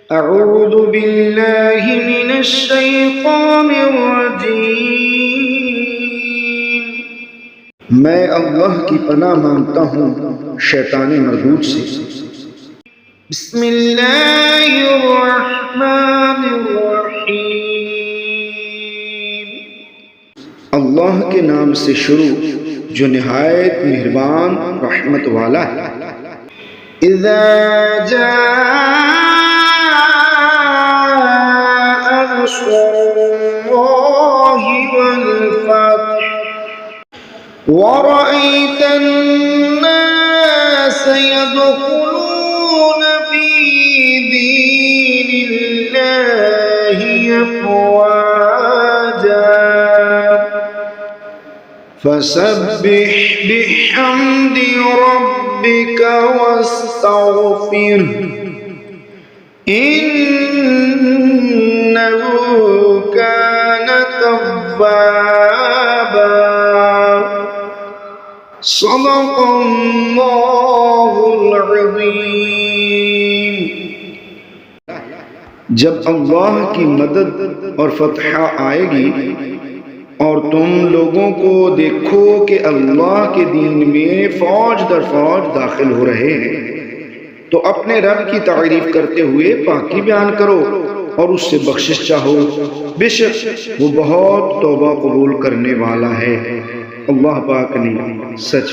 अऊज़ु बिल्लाहि मिनश शैतानिर रजीम। मैं अल्लाह की पनाह मांगता हूँ शैतान मरदूद से। बिस्मिल्लाहिर रहमानिर रहीम। अल्लाह के नाम से शुरू जो निहायत मेहरबान रहमत वाला है। इज़ा जाअ नस्रुल्लाहि वल फत्ह वरअयत अन्नास यदखुलून फी दीनिल्लाहि अफ़वाजा फसब्बिह बिहम्दि रब्बिका वस्तग़फिरहु इन्नहु कान तव्वाबा। सदक़ल्लाहुल अज़ीम। जब अल्लाह की मदद और फतह आएगी और तुम लोगों को देखो कि अल्लाह के दीन में फौज दर फौज दाखिल हो रहे हैं, तो अपने रब की तारीफ करते हुए पाकी बयान करो और उससे बख्शिश चाहो। बेशक वो बहुत तौबा कबूल करने वाला है। अल्लाह पाक ने सच